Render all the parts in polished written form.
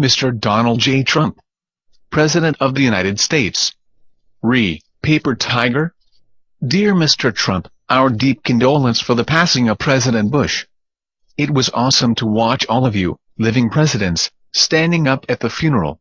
Mr. Donald J. Trump, President of the United States. Paper Tiger. Dear Mr. Trump, our deep condolence for the passing of President Bush. It was awesome to watch all of you, living presidents, standing up at the funeral.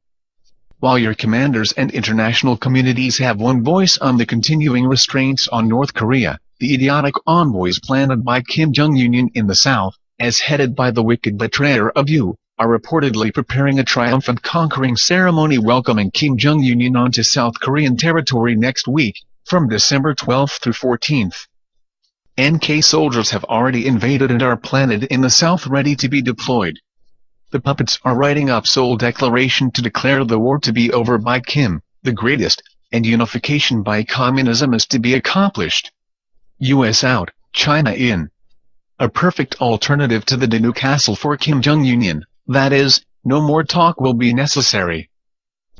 While your commanders and international communities have one voice on the continuing restraints on North Korea, the idiotic envoys planted by Kim Jong-un in the South, as headed by the wicked betrayer of you, are reportedly preparing a triumphant conquering ceremony welcoming Kim Jong-un onto South Korean territory next week, from December 12 through 14th. NK soldiers have already invaded and are planted in the South ready to be deployed. The puppets are writing up Seoul Declaration to declare the war to be over by Kim, the greatest, and unification by communism is to be accomplished. US out, China in. A perfect alternative to the Danu Castle for Kim Jong-un, that is, no more talk will be necessary.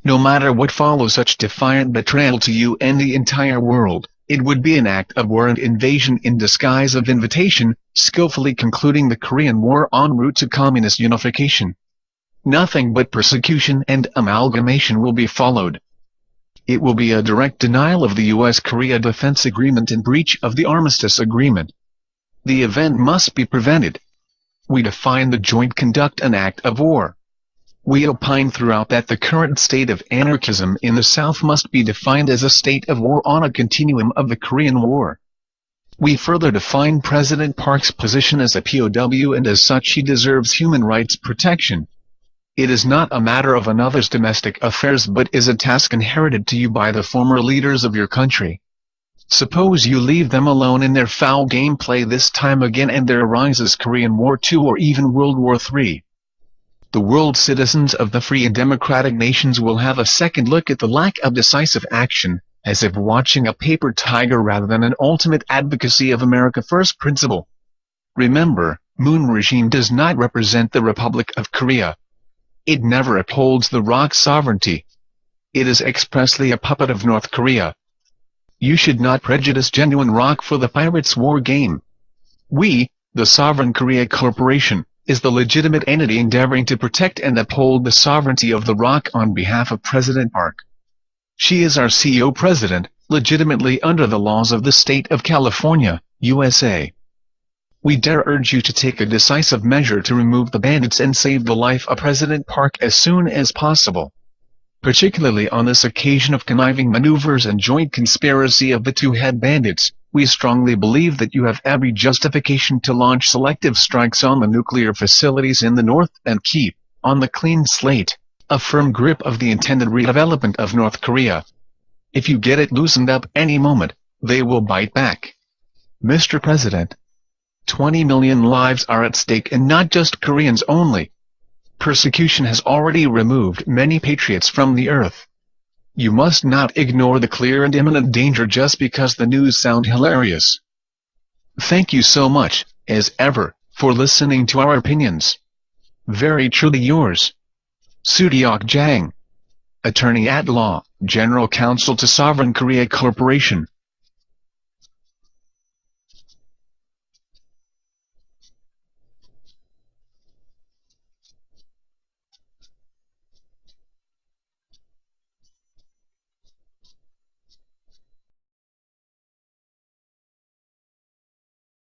No matter what follows such defiant betrayal to you and the entire world, it would be an act of war and invasion in disguise of invitation, skillfully concluding the Korean War en route to communist unification. Nothing but persecution and amalgamation will be followed. It will be a direct denial of the U.S.-Korea Defense Agreement and breach of the Armistice Agreement. The event must be prevented. We define the joint conduct an act of war. We opine throughout that the current state of anarchism in the South must be defined as a state of war on a continuum of the Korean War. We further define President Park's position as a POW and as such he deserves human rights protection. It is not a matter of another's domestic affairs but is a task inherited to you by the former leaders of your country. Suppose you leave them alone in their foul gameplay this time again and there arises Korean War II or even World War III. The world citizens of the free and democratic nations will have a second look at the lack of decisive action, as if watching a paper tiger rather than an ultimate advocacy of America First principle. Remember, Moon regime does not represent the Republic of Korea. It never upholds the ROK's sovereignty. It is expressly a puppet of North Korea. You should not prejudice genuine ROK for the pirates' war game. We, the Sovereign Korea Corporation, is the legitimate entity endeavoring to protect and uphold the sovereignty of the ROK on behalf of President Park. She is our CEO President, legitimately under the laws of the state of California, USA. We dare urge you to take a decisive measure to remove the bandits and save the life of President Park as soon as possible. Particularly on this occasion of conniving maneuvers and joint conspiracy of the two-head bandits, we strongly believe that you have every justification to launch selective strikes on the nuclear facilities in the North and keep, on the clean slate, a firm grip of the intended redevelopment of North Korea. If you get it loosened up any moment, they will bite back. Mr. President, 20 million lives are at stake and not just Koreans only. Persecution has already removed many patriots from the earth. You must not ignore the clear and imminent danger just because the news sound hilarious. Thank you so much, as ever, for listening to our opinions. Very truly yours, Sudeok Jang, Attorney at Law, General Counsel to Sovereign Korea Corporation.